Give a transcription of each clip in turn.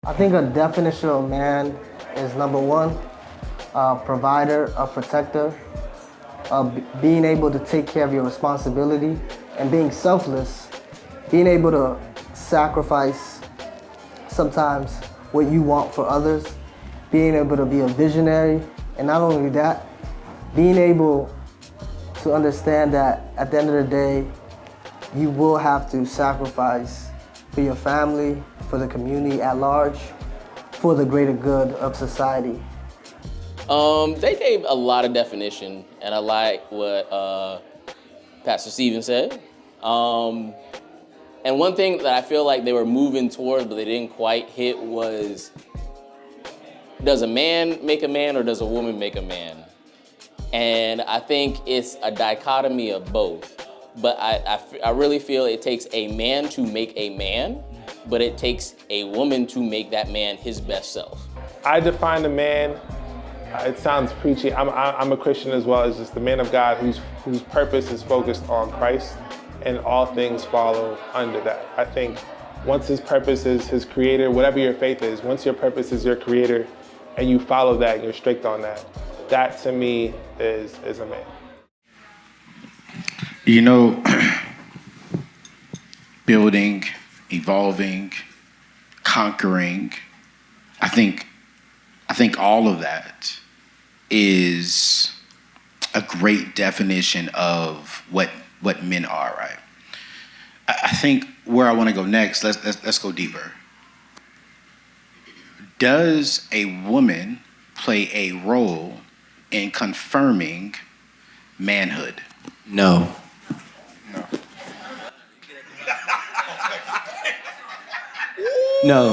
I think a definition of man is number one, a provider, a protector, being able to take care of your responsibility and being selfless, being able to sacrifice sometimes what you want for others, being able to be a visionary, and not only that, being able to understand that at the end of the day, you will have to sacrifice for your family, for the community at large, for the greater good of society. They gave a lot of definition, and I like what Pastor Steven said. And one thing that I feel like they were moving towards, but they didn't quite hit was, does a man make a man or does a woman make a man? And I think it's a dichotomy of both. But I really feel it takes a man to make a man, but it takes a woman to make that man his best self. I define a man, it sounds preachy, I'm a Christian as well, as just the man of God whose purpose is focused on Christ, and all things follow under that. I think once his purpose is his creator, whatever your faith is, once your purpose is your creator and you follow that and you're strict on that, that to me is a man. You know, building, evolving, conquering, I think all of that is a great definition of what men are, right? I think where I want to go next, let's go deeper. Does a woman play a role in confirming manhood? No. No.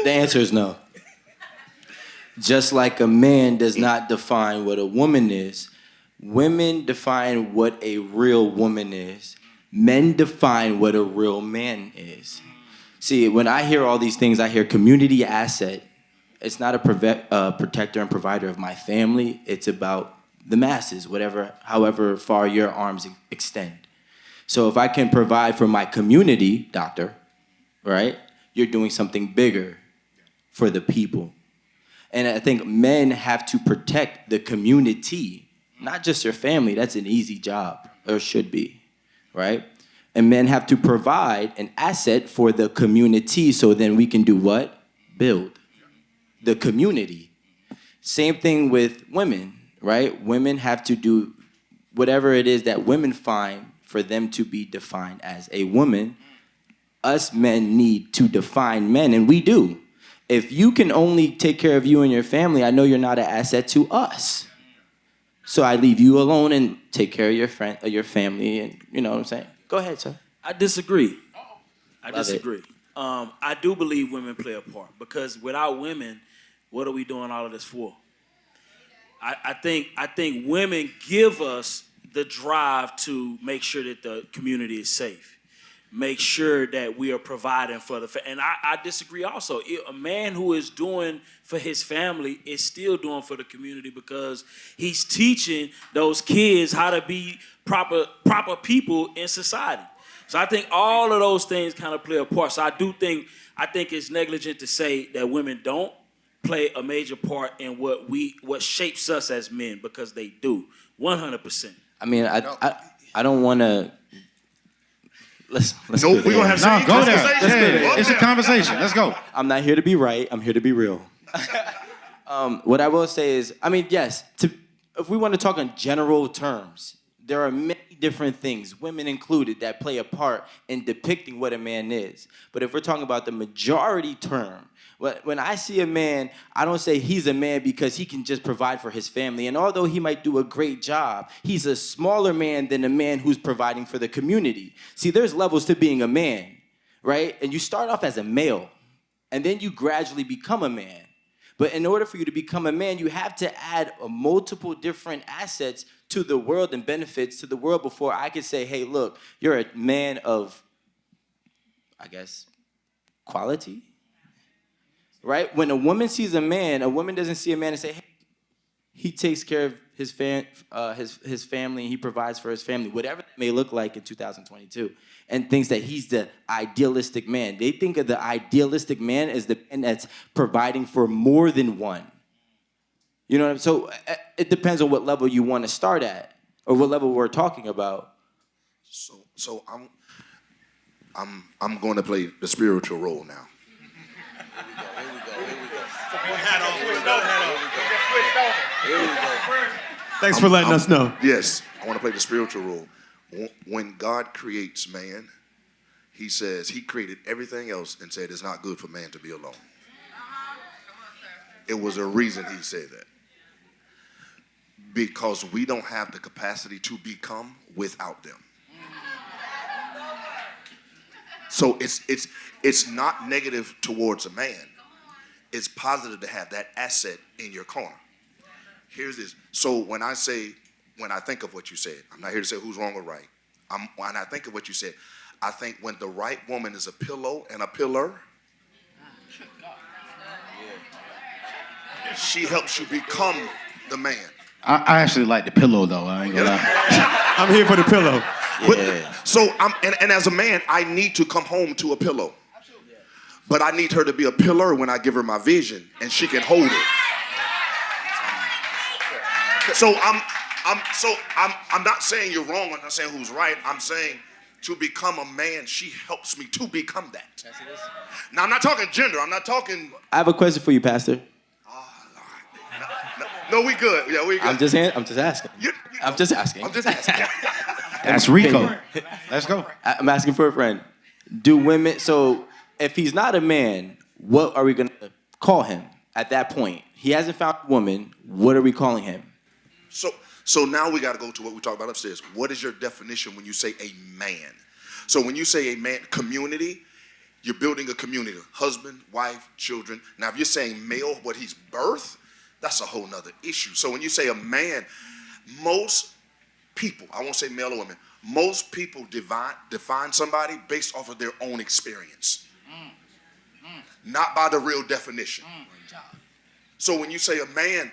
The answer is no. Just like a man does not define what a woman is, women define what a real woman is. Men define what a real man is. See, when I hear all these things, I hear community asset. It's not a protector and provider of my family. It's about the masses, however far your arms extend. So if I can provide for my community, doctor, right, you're doing something bigger for the people. And I think men have to protect the community, not just your family. That's an easy job, or should be, right? And men have to provide an asset for the community so then we can do what? Build the community. Same thing with women, right? Women have to do whatever it is that women find for them to be defined as a woman. Us men need to define men, and we do. If you can only take care of you and your family, I know you're not an asset to us. So I leave you alone and take care of your family, and you know what I'm saying? Go ahead, sir. I disagree. I Love disagree. I do believe women play a part, because without women, what are we doing all of this for? I think women give us the drive to make sure that the community is safe. Make sure that we are providing for and I disagree also. A man who is doing for his family is still doing for the community, because he's teaching those kids how to be proper people in society. So I think all of those things kind of play a part. So I think it's negligent to say that women don't play a major part in what shapes us as men, because they do, 100%. I mean, I don't want to. Let's Nope, we're going to have No, go there. conversation. Hey, it's a conversation. Let's go. I'm not here to be right. I'm here to be real. What I will say is, I mean, yes, if we want to talk in general terms, there are many different things, women included, that play a part in depicting what a man is. But if we're talking about the majority term, when I see a man, I don't say he's a man because he can just provide for his family. And although he might do a great job, he's a smaller man than a man who's providing for the community. See, there's levels to being a man, right? And you start off as a male, and then you gradually become a man. But in order for you to become a man, you have to add multiple different assets to the world and benefits to the world before I could say, hey, look, you're a man of, I guess, quality, right? When a woman sees a man, a woman doesn't see a man and say, hey, he takes care of his family, and he provides for his family, whatever it may look like in 2022, and thinks that he's the idealistic man. They think of the idealistic man as the man that's providing for more than one. You know what I'm saying? So it depends on what level you want to start at, or what level we're talking about. So I'm going to play the spiritual role now. Thanks for letting us know. Yes, I want to play the spiritual role. When God creates man, he says he created everything else and said it's not good for man to be alone. It was a reason he said that. Because we don't have the capacity to become without them. So it's not negative towards a man. It's positive to have that asset in your corner. Here's this. So when I think of what you said, I'm not here to say who's wrong or right. When I think of what you said, I think when the right woman is a pillow and a pillar, she helps you become the man. I actually like the pillow, though. I ain't gonna lie. I'm here for the pillow. Yeah. So and as a man, I need to come home to a pillow. But I need her to be a pillar when I give her my vision, and she can hold it. So I'm not saying you're wrong. I'm not saying who's right. I'm saying to become a man, she helps me to become that. Now I'm not talking gender. I'm not talking. I have a question for you, Pastor. No, we good. Yeah, we good. I'm just asking. I'm just asking. That's Rico. Let's go. I'm asking for a friend. Do women, so if he's not a man, what are we going to call him at that point? He hasn't found a woman. What are we calling him? So now we got to go to what we talked about upstairs. What is your definition when you say a man? So when you say a man, community, you're building a community. Husband, wife, children. Now if you're saying male, what he's birthed, that's a whole nother issue. So when you say a man, most people, I won't say male or women, most people define somebody based off of their own experience. Not by the real definition. So when you say a man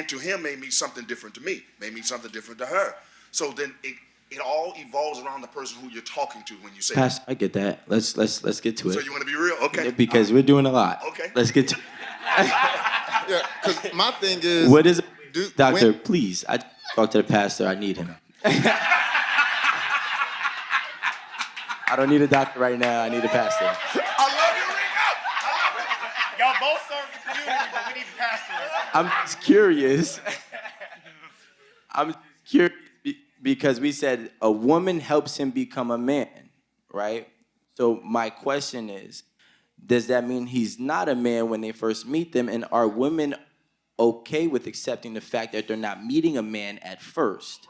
to him may mean something different to me, may mean something different to her. So then it all evolves around the person who you're talking to when you say Pastor, I get that. Let's get to it. So you want to be real? Okay. Because we're doing a lot. Okay. Let's get to it. Yeah, because my thing is... What is it? Doctor, please. I talk to the pastor. I need him. I don't need a doctor right now. I need a pastor. I love you, Rico. I love it. Y'all both serve the community, but we need a pastor. I'm just curious. Because we said a woman helps him become a man, right? So my question is, does that mean he's not a man when they first meet them? And are women okay with accepting the fact that they're not meeting a man at first?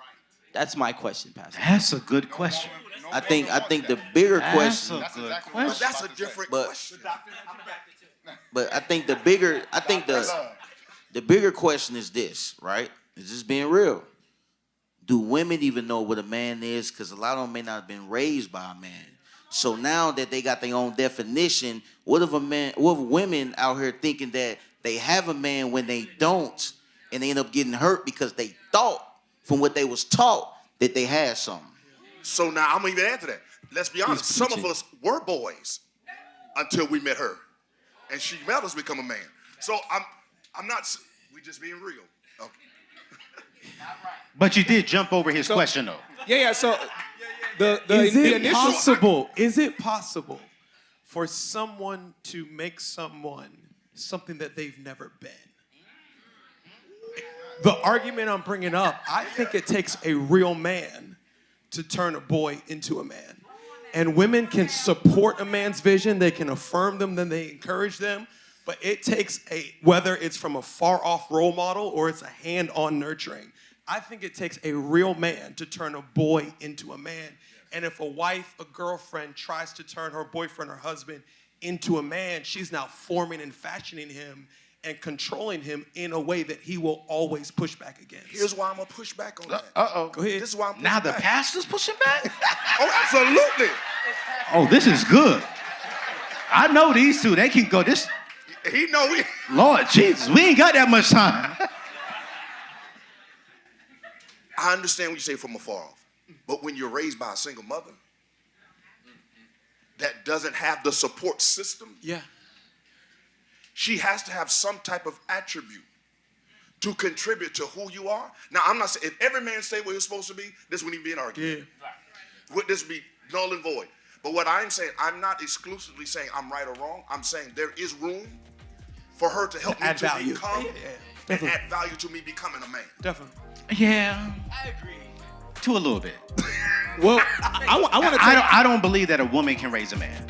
That's my question, Pastor. That's a good question. I think the bigger question. That's a good question. But that's a different question. But I think the bigger question is this, right? Is this being real? Do women even know what a man is? Because a lot of them may not have been raised by a man. So now that they got their own definition, what if women out here thinking that they have a man when they don't, and they end up getting hurt because they thought from what they was taught that they had something? So now I'm gonna even answer that. Let's be honest. Some of us were boys until we met her, and she made us become a man. So I'm not. We just being real. Okay. But you did jump over his question, though. Yeah. So is it possible for someone to make someone something that they've never been? The argument I'm bringing up, I think it takes a real man to turn a boy into a man. And women can support a man's vision, they can affirm them, then they encourage them, but it takes whether it's from a far off role model or it's a hand-on nurturing, I think it takes a real man to turn a boy into a man. And if a wife, a girlfriend tries to turn her boyfriend or husband into a man, she's now forming and fashioning him and controlling him in a way that he will always push back against. Here's why I'm gonna push back on that. Go ahead. This is why I'm pushing Now the back. pastor's pushing back? Oh, absolutely. Oh, this is good. I know these two. They can go this. He know we. Lord Jesus, we ain't got that much time. I understand what you say from afar off. But when you're raised by a single mother that doesn't have the support system, she has to have some type of attribute to contribute to who you are. Now, I'm not saying if every man stayed where he was supposed to be, this wouldn't even be an argument. This would be null and void. But what I'm saying, I'm not exclusively saying I'm right or wrong. I'm saying there is room for her to help me add to value. become and add value to me becoming a man. Definitely. Yeah. I agree. To a little bit. Well, I want to. I don't believe that a woman can raise a man.